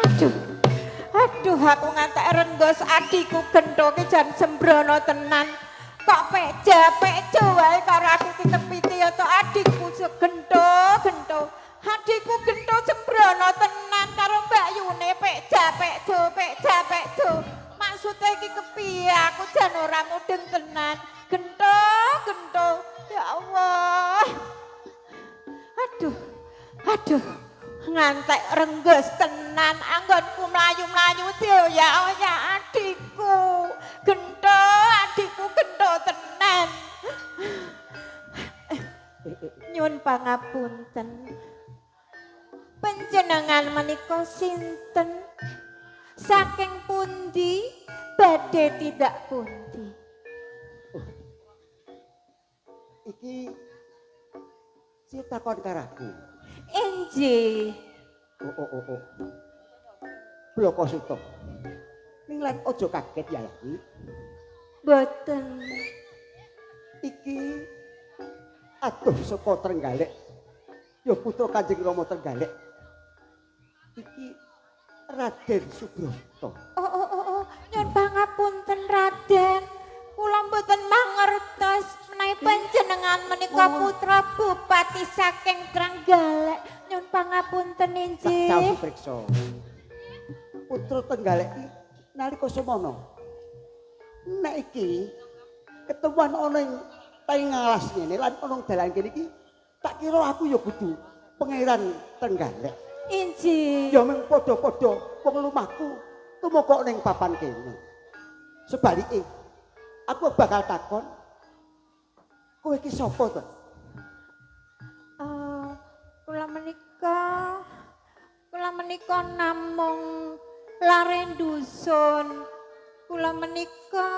Aduh. Aduh aku ngantek renggos adikku gento ki jan sembrono tenan. Kok peja wae karo aku ki kepiti ya to adikku segento-gento. Adikku gento sembrono tenan karo Mbak Yune peja. Maksudnya iki kepiye aku jan ora mudeng tenan. Gento. Ya Allah. Aduh. Ngantek rengges tenan anggonku mlayu-mlayu dioyak-oyak adikku. Adikku gento tenan. Nyun pangapunten. Panjenengan menika sinten? Saking pundi badhe tidak pundi? Iki si takon karaku. Enje. Oh. Bloko Suto. Ning lan aja kaget ya iki. Boten. Iki aduh saka Trenggalek. Ya putra Kanjeng Rama Trenggalek. Iki Raden Subroto. Oh. Nyun pangapunten Raden. Kula mboten mangertos menawi panjenengan menika putra bupati saking Trenggalek. Nyun pangapunten injih. Caos priksa. Putra Trenggalek iki nalika semana. Nek iki ketemuan ana ing teng ngalas ngene lan ana dalan kene iki tak kira aku ya kudu pangeran Trenggalek. Injih. Ya mung padha-padha wong lumahku tumeka ning papan kene. Sebalike aku bakal takon, kowe iki sapa to? Kula menika namung lare dusun. Kula menika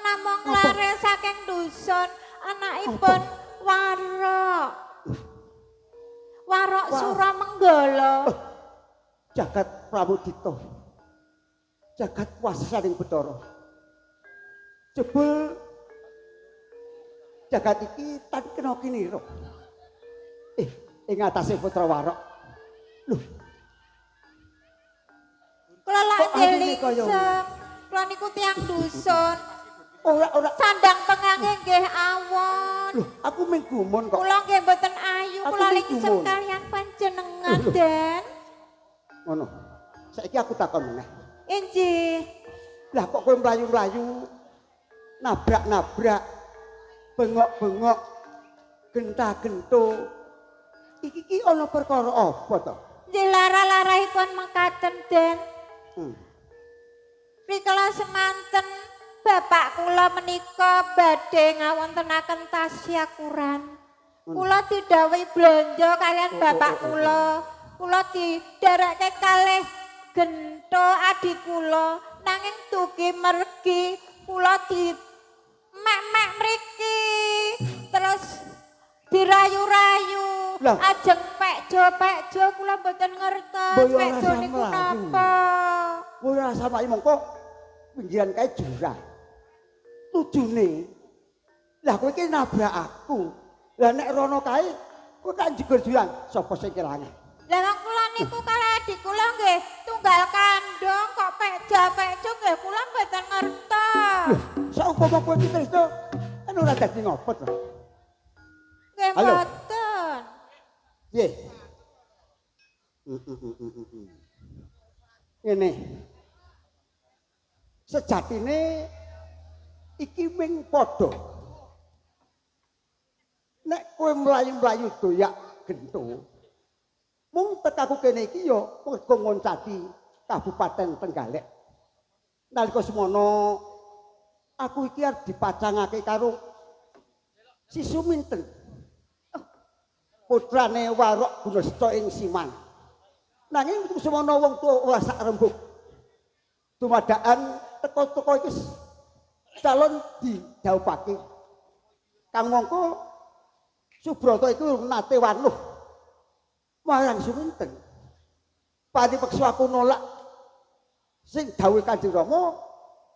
namung lare saking dusun, anakipun Warok Suramenggala. Jagat Pramudita. Jagat wasaning Bathara. Jebul jagat iki tan kena kinira. Ing atase Putra Warok. Lho. Kula lak njelisem. Kula niku tiyang dusun. Ora. Sandang pengangge nggih awon. Lho, aku mung gumun kok. Kula nggih mboten ayu, Aku kula mung lingisem gumun. kalian panjenengan, Den. Ngono. Saiki aku takon meneh. Injih. Lah kok kowe mlayu-mlayu nabrak-nabrak bengok-bengok genta-gento iki ana perkara apa to? Nggih lara-larahipun mekaten, Den. Rikala semanten bapak kula menika badhe ngawontenaken tasyakuran. Kula didhawuhi blanja kalian bapak kula. Kula didereke kalih gento adik kula nanging dugi mergi kula di mek mriki terus dirayu-rayu ajeng pekjo kula mboten ngertos pekjo niku napa. Kowe ora sampai mongko pinggiran kae jurang. Tujune lah kowe iki nabrak aku. Lah nek rono kae kowe kan jegur jurang sapa sing kelangan? Lah wong kula niku kalih adik kula nggih tunggal kandhong kok pekjo nggih kula mboten ngertos. Saumpama kowe iki tresno kan ora dadi ngopo to? Nggih mboten. Nggih. Ngene. Sejatine iki ming padha. Nek kowe mlayu-mlayu doyak gento, mung tekaku kene iki ya mergo ngoncati Kabupaten Trenggalek. Nalika semono aku iki arep dipacangake karo si Suminten. Putrane Warok Gunasta ing Siman. Nanging semono wong tuwa ora sak rembug. Dumadakan teko-teko iki calon didhawuhake. Kang mongko Subroto itu nate wanuh marang Suminten. Pati peksa aku nolak sing dawuh Kanjeng Rama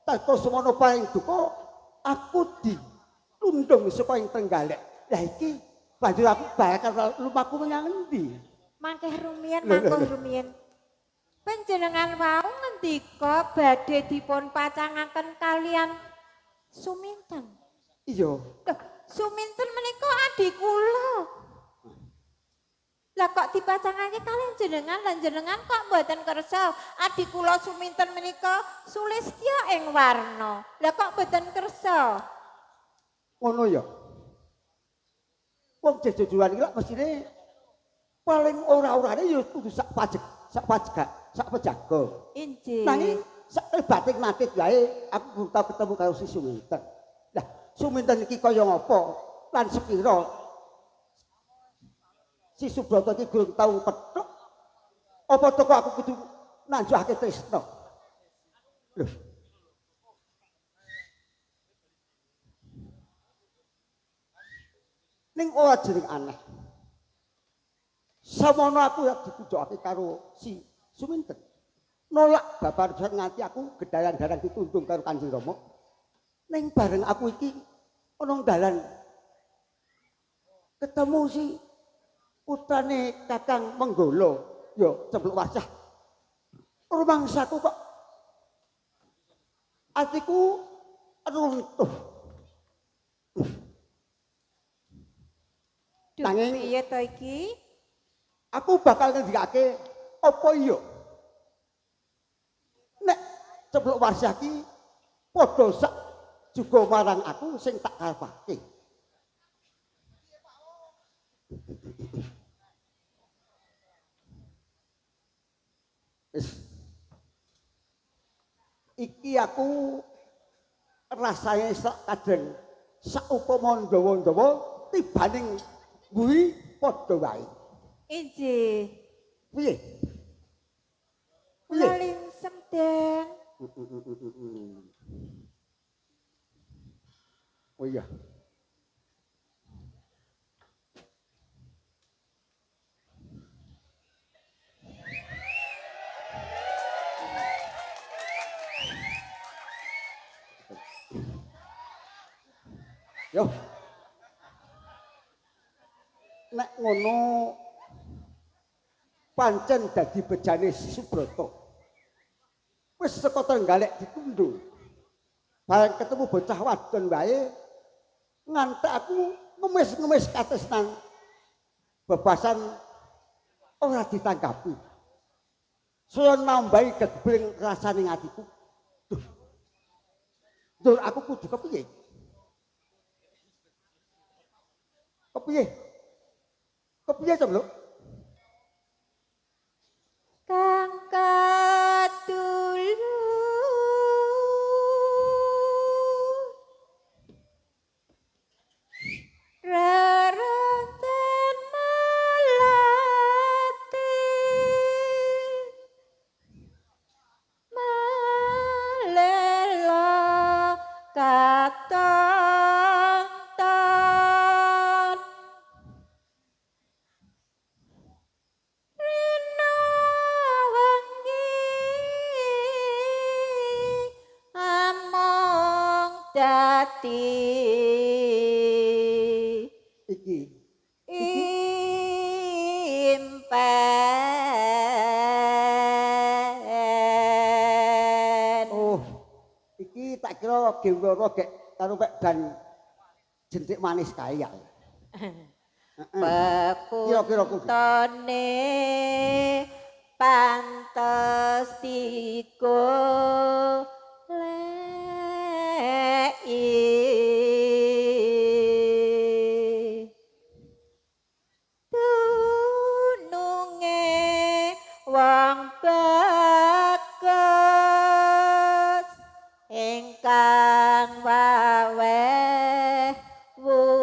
teko semono paring duka aku ditundung saka ing Trenggalek. Lah iki banjur aku bakal lumaku menyang endi? Mangkeh rumiyin. Panjenengan wau ngendika badhe dipun pacangaken kalian Suminten. Iya. Loh, Suminten menika adik kula. Lah kok dipacangake kalian jenengan lan jenengan kok mboten kersa adik kula Suminten menika Sulistya ing warna. Lah kok mboten kersa? Ngono ya. Wong jejojoran iki lak mesine paling ora-orane ya kudu sak pejaga. Injih. Nanging sak batik matit wae aku kudu tau ketemu karo si Suminten. Lah, Suminten iki kaya ngapa? Lan sepira si Subrata iki gurung tau petuk? Apa teko aku kudu nanjuhake tresna? Lho. Ning ora jeneng aneh. Samono aku ya dikujokake karo si Suminten. Nolak babar nganti aku gedayan-daran ditundung karo Kanjeng Rama. Ning bareng aku iki ana dalan ketemu si putrane Kakang Menggolo, ya Cempluk Wajah. Rumangsaku kok atiku runtuh. Nanging piye to iki? Aku bakal ngendikake apa iya? Nek Cempluk Wajah ki padha sak juga marang aku sing tak karepake. Iki aku rasane sak kadang saupama ndawa-ndawa tibaning kuwi padha wae. Injih. Piye? Kula lingsem Den. Oh iya. Yo. Nek ngono pancen dadi bejane Subrata. Wis saka Trenggalek ditundhu. Bareng ketemu bocah wadon wae ngantek aku ngemis-ngemis katresnan bebasan ora ditanggapi. Saya nambahi gedebring rasane atiku. Duh. Dur aku kudu kepiye? Kepiye? Kepiye Cempluk? Kang kadulu reranten melati malela katonton rina wengi among dadi Iki. impen. Oh, iki tak kira gewara gek karo pek dan jentik manis kae ya. Kira-kira kudu. Pekuntone pantes digoleki. Dununge wong bagus ingkang waweh wuyung.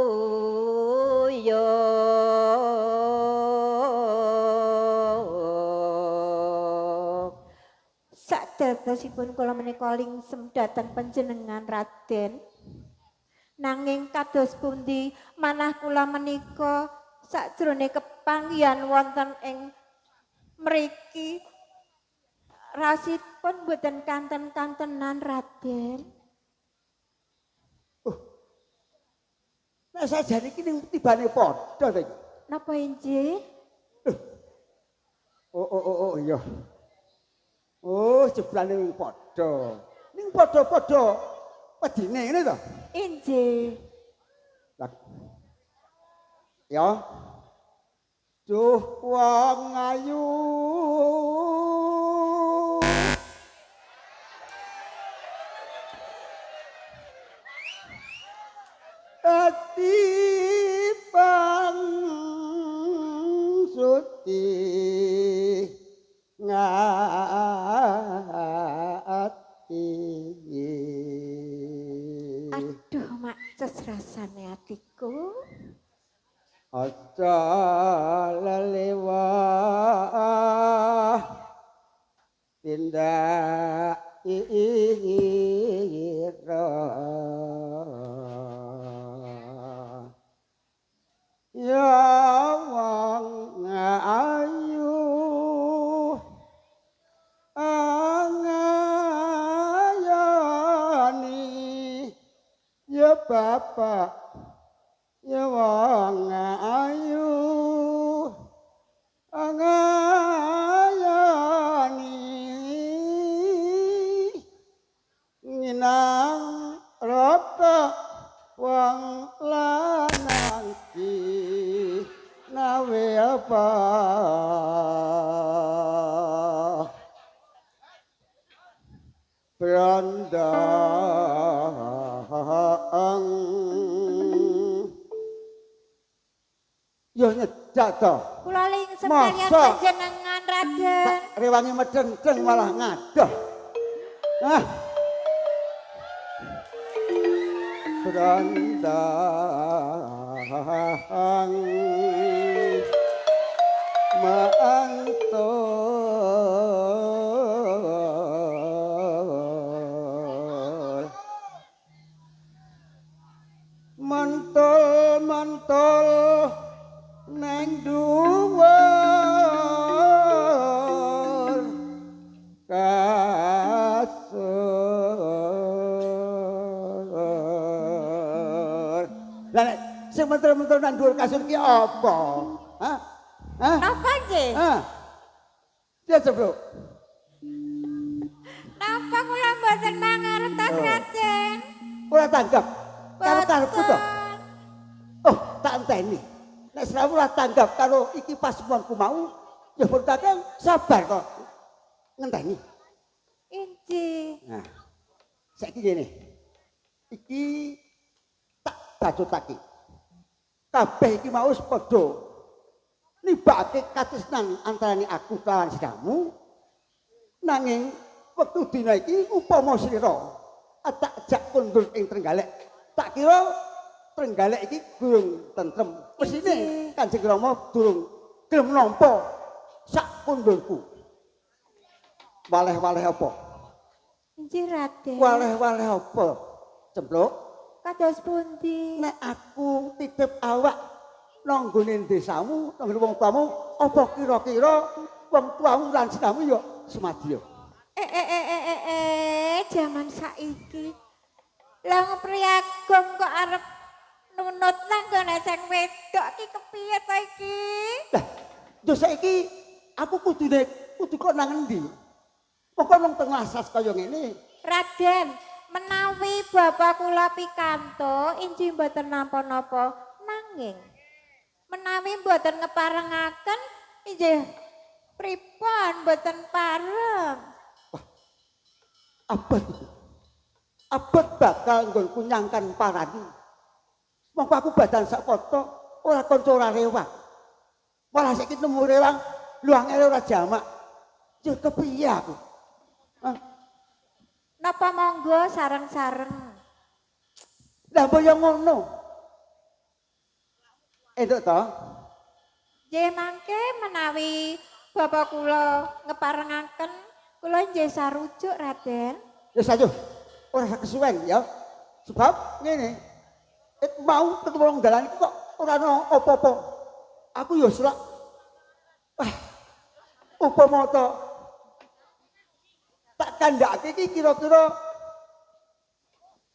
Sadadosipun kula menika lingsem dhateng panjenengan Raden. Nanging kados pundi manah kula menika sakjroning kepanggihan wonten ing mriki rasipun boten kanten-kantenan Raden. Nek sajane iki ning tibane padha to iki. Napa injih? Oh iya. Oh, jeblane ning padha. Ning padha-padha wedine ngene to. Injih. Lah. Ya. Duh wong ayu. Ati pang suti ngati. Aduh, macet rasane atiku. Aja lelewah tindak ira ya wong ayu angayani ya bapak ya wong ayu angayani nginang rata wong lanang ki nawe apa brandang yo nyedak to. Kula lingsep kaliyan panjenengan Raden. Rewangi medeng-deng malah ngadoh. Ah. Brandang mantul mantul neng dhuwur kasur. Lah nek sing mentul-mentul nang dhuwur kasur ki apa? Hah? Hah? Napa nggih? Hah? Dia Bro. Napa kula mboten mangertos Raden? Ora tanggap karo karepku to. Boten. Oh, tak enteni. Nek siramu ora tanggap karo iki pasemonku mau, ya berarti sabar kok. Ngenteni. Injih. Nah, saiki ngene. Iki tak bacotake. Kabeh iki mau wis padha nibake katresnan antarane aku kalawan siramu. Nanging wektu dina iki upama slira tak ajak kondur ing Trenggalek. Tak kira Trenggalek iki durung tentrem. Mesine Kanjeng Rama durung gelem nampa sak kondurku. Waleh-waleh apa? Injih Raden. Waleh-waleh apa? Cempluk. Kados pundi? Nek aku titip awak nang nggone desamu, nang wong tuamu, apa kira-kira wong tuamu lan sinamu ya semadya. Jaman saiki. Lah priagong kok arep nunut nang gone sing wedok iki kepiye ta iki? Lah, yo saiki aku kudu kok nang endi? Pokoke nang tengah sas kaya ngene. Raden, menawi bapak kula pikanto injih mboten napa-napa nanging menawi mboten ngeparengaken injih pripun mboten pareng. Abot iki. Abot bakal nggonku nyangkan parani. Mongko aku badan sak foto ora kanca ora rewang. Malah saiki nemu rewang luangane ora jamak. Yo kepiye aku? Hah? Napa monggo sareng-sareng. Lah kaya ngono. Entuk to? Nggih mangke menawi bapak kula ngeparengaken kula nggih sarujuk Raden. Ya sayo. Ora kesuwen ya. Sebab ngene. Mau ketemu wong dalan iki kok ora ana apa-apa. Aku ya selak. Wah. Upama to tak kandhake iki kira-kira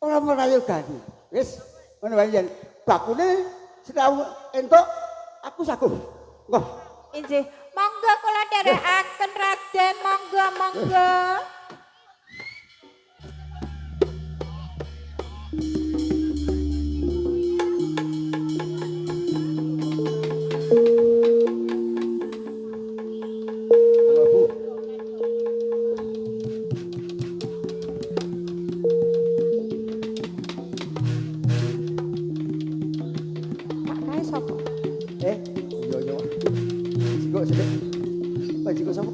ora merayogani. Wis, ngono wae yen. bakune sinau entuk aku saguh. Ngoh. Inggih, monggo kula dherekaken Raden, monggo monggo. Iya iya. Jiko sithik. Pak jiko sapa?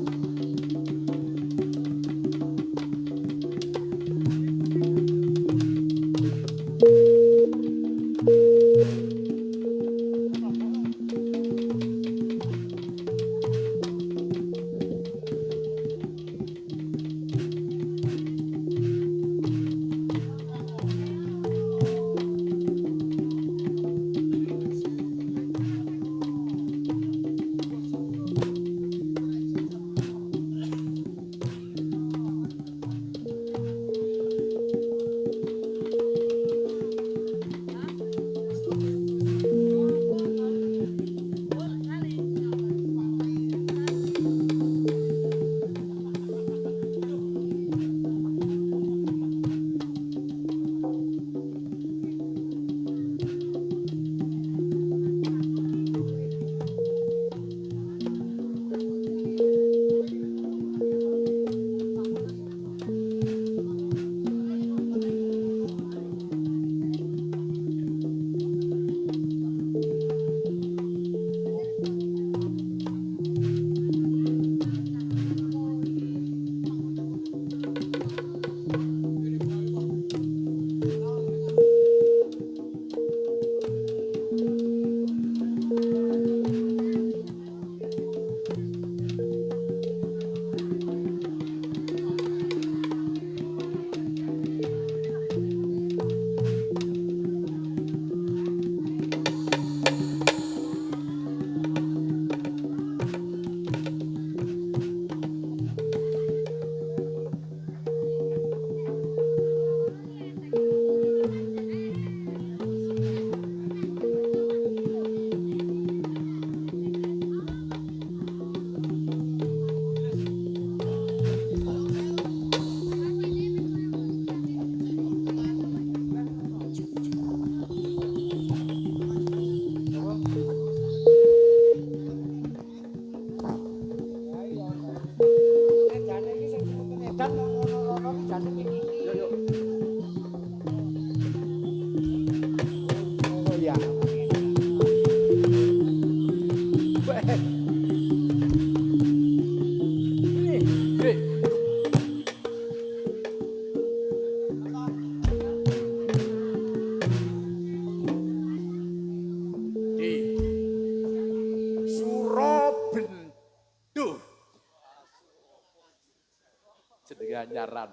Nyaran.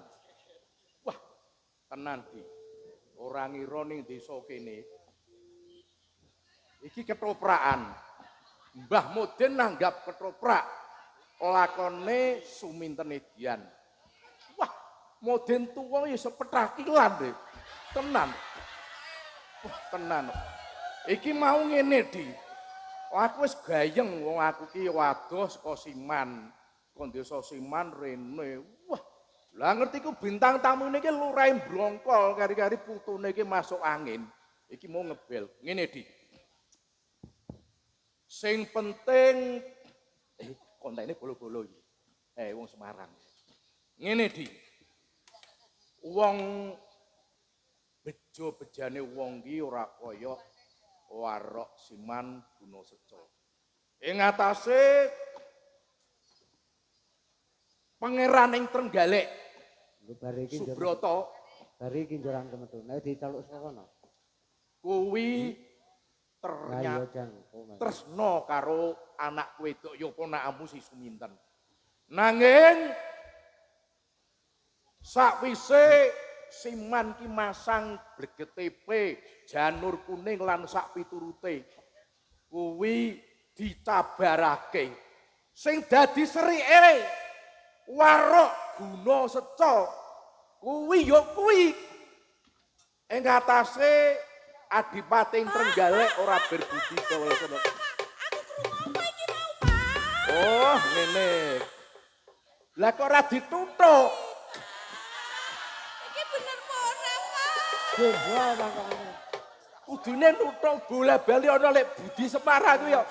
Wah, tenan Di. Ora ngira ning desa kene. Iki ketoprakan. Mbah Mudin nanggap ketoprak. Lakone Suminten Edian. Wah, Mudin tuwa ya sepetakilan deh. Tenan. Wah, tenan. Iki mau ngene Di. Aku wis gayeng wong aku ki wadoh saka Siman. Kon desa Siman rene. Wah, lah ngerti ku bintang tamune iki lurahe brongkol kari-kari putune iki masuk angin. Iki mau ngebel. Ngene Di. Sing penting kontene bolo-bolo iki. Wong Semarang. Ngene Di. Wong bejo-bejane wong ki ora kaya Warok Siman Guna Seco. Ing atase Pangeran ing Trenggalek. Subrata Bari iki njurang kemetu. Nek diceluk saka kono. Kuwi ternyata tresno karo anak wedok ya ponakmu si Suminten. Nanging sakwise Siman ki masang bregetipe janur kuning lan sak piturute kuwi dicabarake sing dadi serike Warok Guna Seco kuwi ya kuwi ing atase Adipating Trenggalek ora berbudi kowe sono. Aku krungu apa iki mau, Pak? Oh, ngene. Lah kok ora dituthuk? Iki bener apa ora, Pak? Coba makane. Kudune nuthuk bola-bali ana lek Budi Semarang ku ya.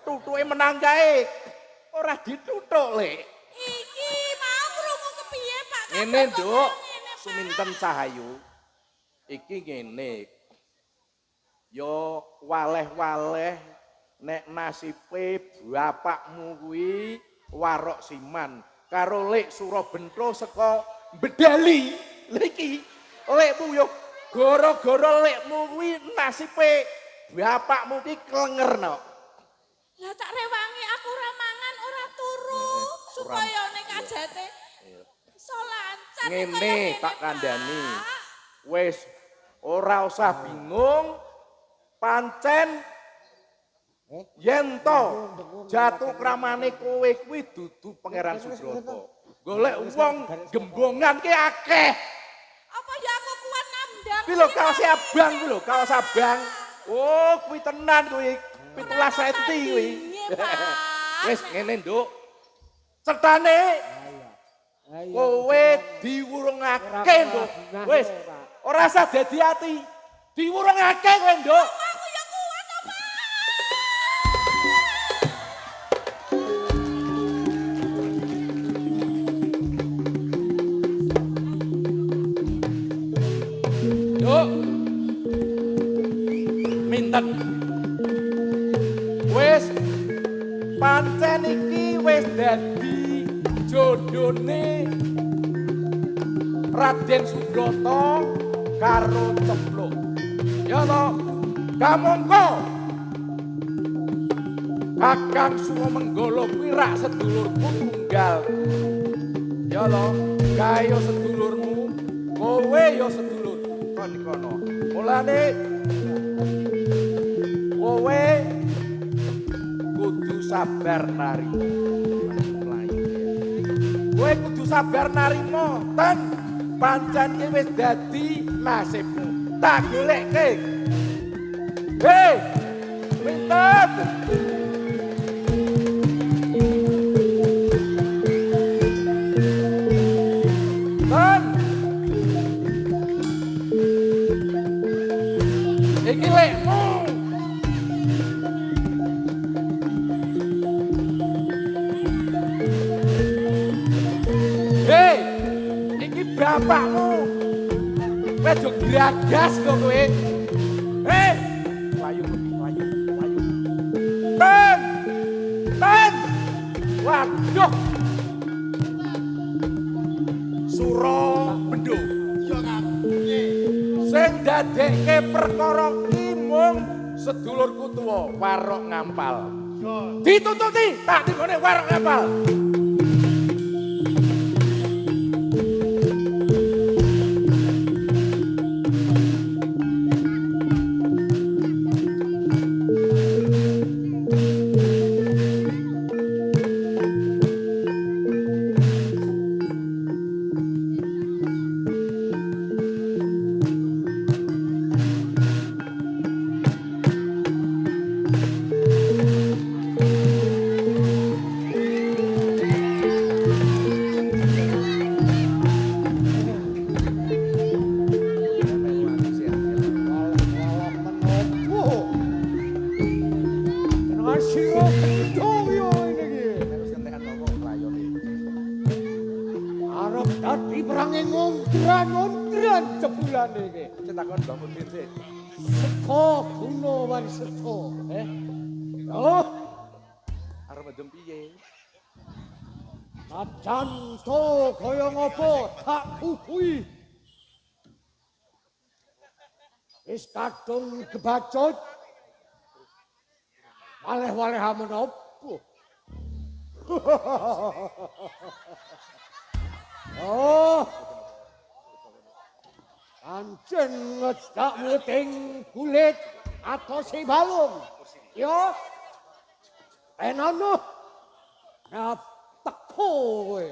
Tuthuke menang kae. Ora dituthuk, Lek. Iki mau krungu kepiye, Pak? Ngene, Nduk. Ngene, Pak. Suminten Cahayu. Iki ngene. Yo waleh-waleh nek nasibe bapakmu kuwi Warok Siman karo Lek Surabento saka Bedali. Lha iki lekmu yo gara-gara lekmu kuwi nasibe bapakmu ki klengerno. Lah tak rewangi aku ora mangan ora turu supaya nek ajate iso lancar. Ngene tak kandhani. Wis ora usah bingung pancen yen to jatuh kramane kowe kuwi dudu Pangeran Subroto. Golek wong gembongan ki akeh. Apa ya aku kuat nandang? Kuwi lho kaos abang kuwi lho, kaos abang. Oh, kuwi tenan kuwi. 17 cm kuwi. Wis ngene, Nduk. Cetane kowe diwurungake, Nduk. Wis ora usah dadi ati. Diwurungake kowe, Nduk. Aku ya kuat apa? Nduk. Minten. Wis pancen iki wis dadi jodhone Raden Subroto karo Cepluk. Ya to, kamangka Kakang Suwomenggala kuwi rak sedulurku tunggal. Ya to, kaya sedulurmu, kowe ya sedulur kon kono. Mulane kowe kudu sabar narimo. Kowe kudu sabar narimo, ten pancen iki wis dadi nasibmu. Tak golekke. Hei, minten. Ten. Iki lekmu. Hei, iki bapakmu. Kowe aja gragas kok kowe. Hei, layu. Ten. Waduh. Surabendo. Iya, Kang. Sing dadekke perkara ki mung sedulurku tuwa Warok Ngampal. Iya. Ditututi tak tinggone Warok Ngampal. Dadi perange ngontran jebulane iki. Cetakon bangun dhisik. Seko Guno Wariseto. Oh, Arep mendem piye? najan to kaya ngopo tak kukuhi. Wis kadung kebacut. Waleh-waleh menapa? Oh, pancen ngejak muting kulit atau si balung. Yo, enano, na teko kowe.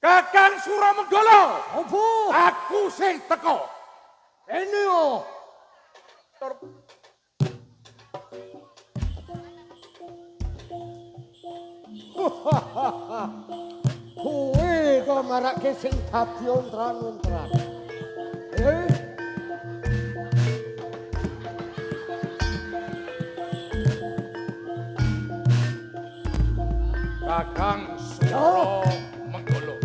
Kakang Suramenggala, Opo? aku sing teko. Ini yo, Tur Kuwi kok marake sing dadi ontran-ontran. Kakang Suro Menggolo.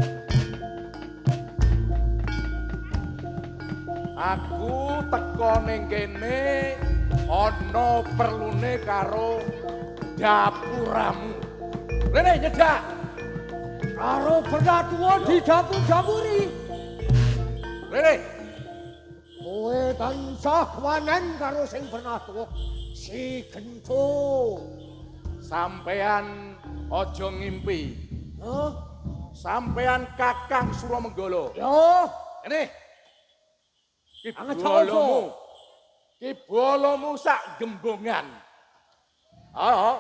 Aku teko ning kene ana perlune karo dapuramu. Rene nyedak. Karo berdatuwa di dapur-dapuri. Rene. Kowe tansah wanen karo sing bernatuwa. Si Gento. Sampean aja ngimpi. Hah? Sampean Kakang Suro Menggolo. Yo, Ini. Ki Anget bolomu. Ki bolomu sak gembongan. Oh.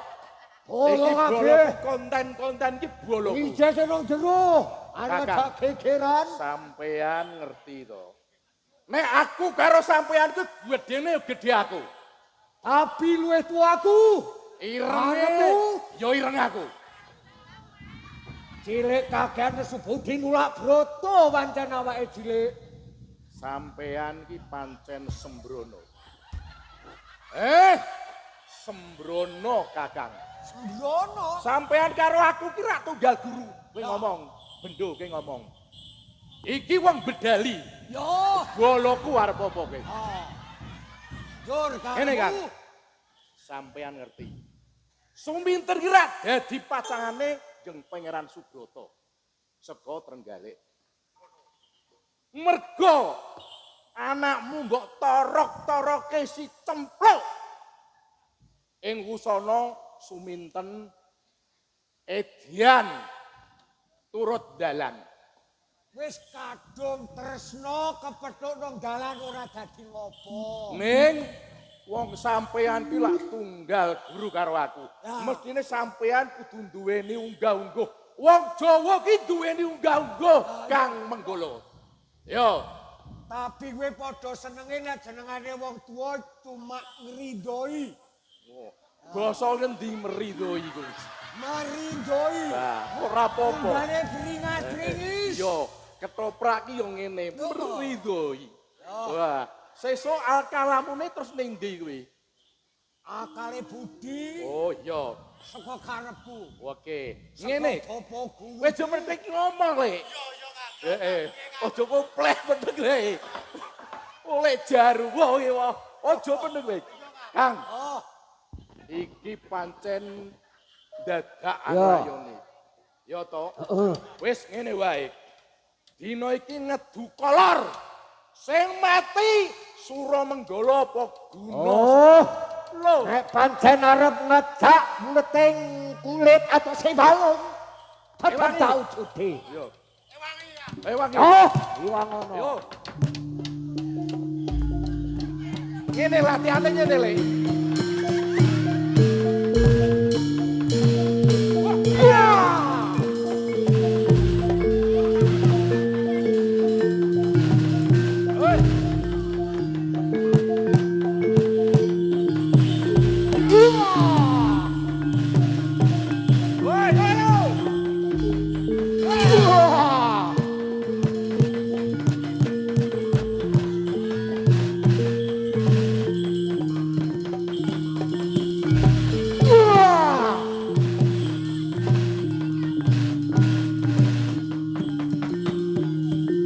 bolo Iki kabeh. boloku konten-konten ki boloku. Ijese nang jero. Ana Kakang. tak gegeran. Sampean ngerti to. Nek aku karo sampean ku gedene gede aku. Tapi luwih tuaku. Irenge Aku. yo ireng aku. Cilik kakean Subudi nulak broto pancen awake cilik. Sampean ki pancen sembrono. Sembrono Kakang. Sembrono. Sampean karo aku ki rak tunggal guru. Kowe ngomong, bendo kowe ngomong. Iki wong bedali. Yo. Boloku arep apa kowe? Jur Ngene kan. Sampean ngerti. Suminten ki rak dadi pacangane jeung Pangeran Subroto. Saka Trenggalek. Mergo anakmu mbok torok-toroke si cempluk. Ing wusana suminten Edian turut dalan. Wis kadung tresno kepethuk nang dalan ora dadi ngopo. Ning wong sampean ki lak tunggal guru karo aku. Mestine sampean kudu duweni unggah-ungguh. Wong Jawa ki duweni unggah-ungguh Kang Menggolo. Yo, Tapi kowe padha senenge nek jenengane wong tuwa cuma ngridoi. basa ngendi meridoi kuwi? Marindoi. Nah, ora apa-apa. Mbane bringas-bringis. Yo, ketoprak ki yo ngene, meridoi. Wah, sesuk akalamune terus ning ndi kuwi? Akale budi Oh, iya. saka karepku. Oke. Ngene. Apa guru? Wis mrene ngomong, Le. Heeh. Aja kopleh meneng, Le. Oleh jarwo iki wae. Aja meneng, Le. Kang. Oh, Iki pancen dadakan Ya. rayone. Ya to. Wis ngene wae. Dina iki ngedu kolor. Sing mati Suro Menggolo apa guna? oh. Lho, Nek pancen arep ngejak ngeting kulit atau sing balung. Tetep Ewangi. tau judi. yo. Ewangi. Oh, iwang ngono. Yo. Ngene latihane ngene, Le.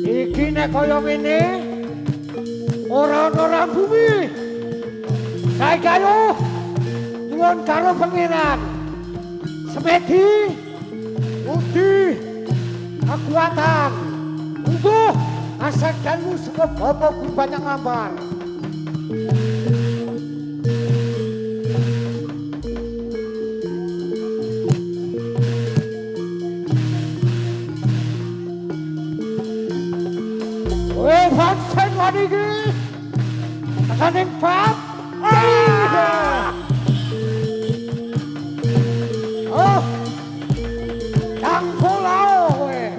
Iki nek kaya ngene ora ana bumi. Saiki ayo nyuwun karo pangeran. Semedi, budi, kekuatan. Untuk asadanmu saka Bapak banyak ngamal. Weh, pancen waniki. Tekaning pap. Oh. Yang pulau weh.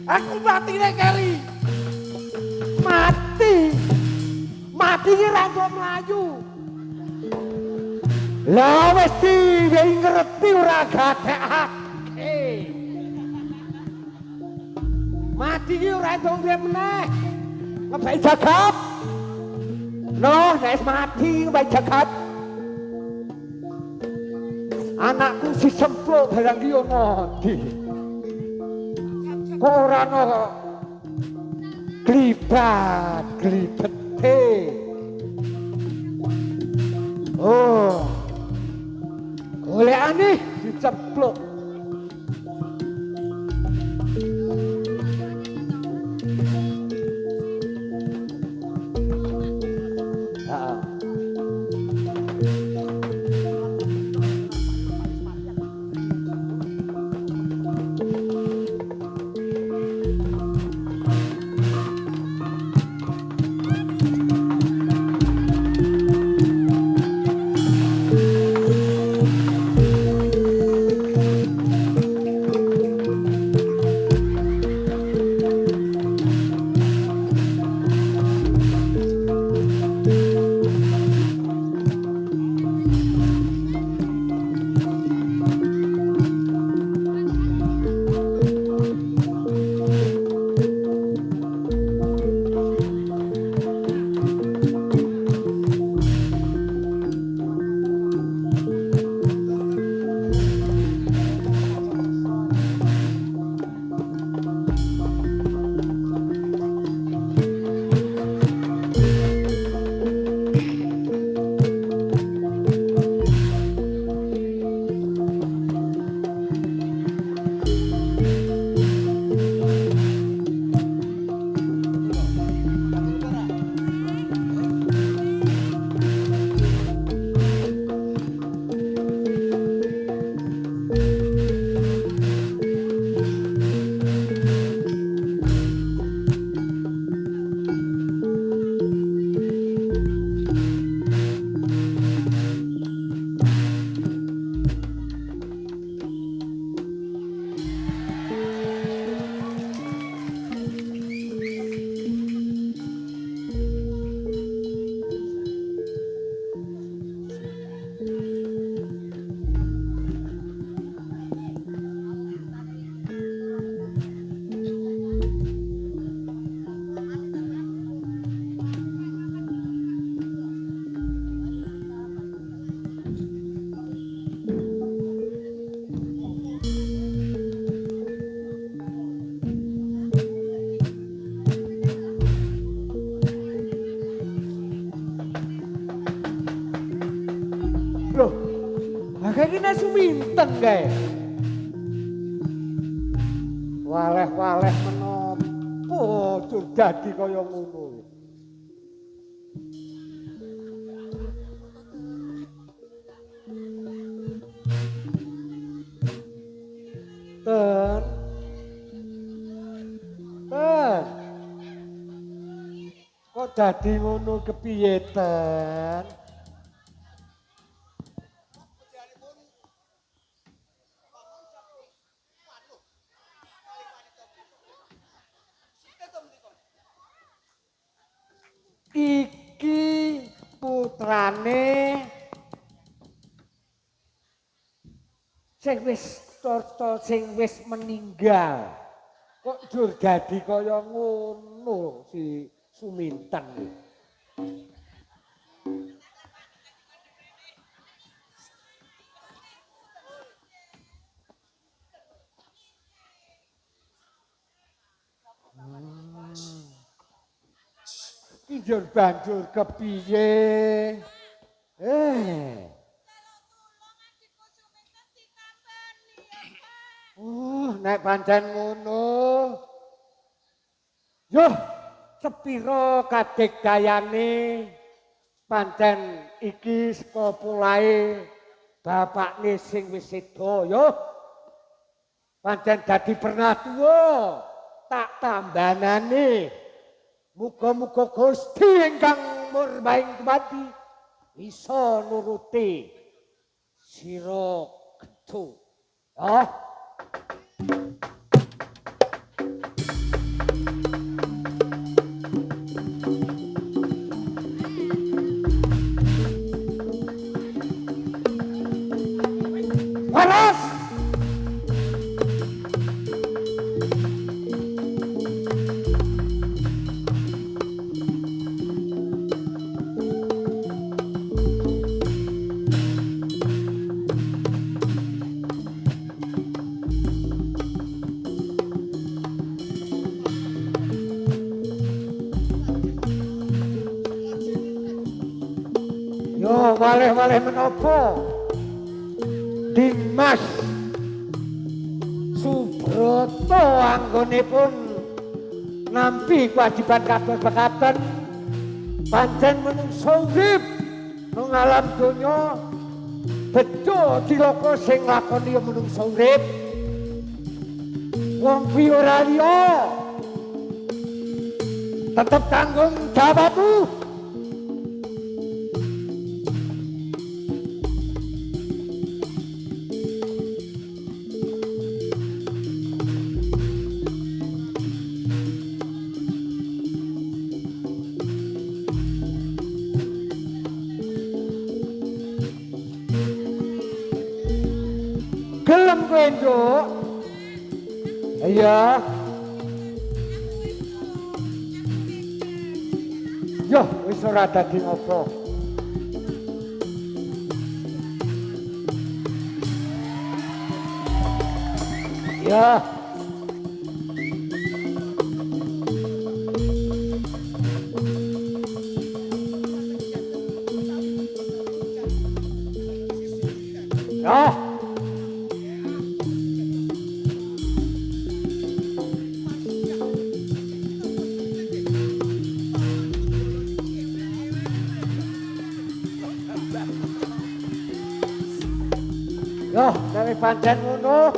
Aku matine keri. Mati. Mati ki ra kok mlayu. Lah wis ngerti ora gatekake. Mati ki ora entuk duwe meneh. Ngebaki jagat. Noh, nek mati ngebaki jagat. Anakku si sempluk barang ki ono ndi. Kok ora ono glibete. Oh. Golekane dicepluk. Loh, akhirnya suminten kae. Waleh-waleh menapa tur dadi kaya ngono. Ten. Kok dadi ngono kepiye, Ten? Iki putrane sing wis torto sing wis meninggal. Kok jur dadi kaya ngono si Suminten. Ki jur banjur kepiye? Nek pancen ngono. Yo, sepiro kadegdayane pancen iki saka pulahe bapakne sing wis seda yo. Pancen dadi pernatua tak tambanane. Muga-muga Gusti ingkang murbaing kumati bisa nuruti sira gedhu. waleh-waleh menapa Dimas Subroto anggonipun nampi kewajiban kados mekaten pancen menungsa urip nang alam donya bejo cilaka sing lakoni menungsa urip wong kuwi ora liya tetep tanggung jawabmu. Gelem kowe nduk? Iya. Yo, wis ora dadi apa. Ya. Ya. Yo, dari pancen ngono,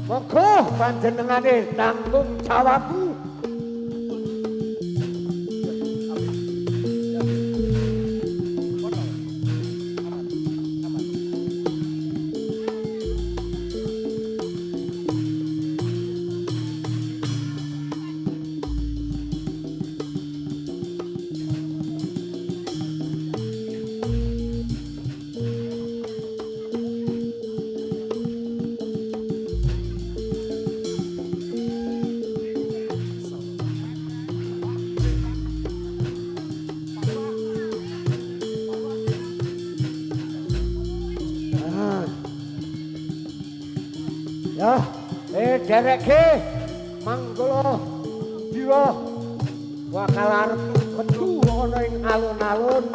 monggo panjenengane tanggung jawabmu. Ya, dereke manggala dira bakal arep metu ana ing alun-alun.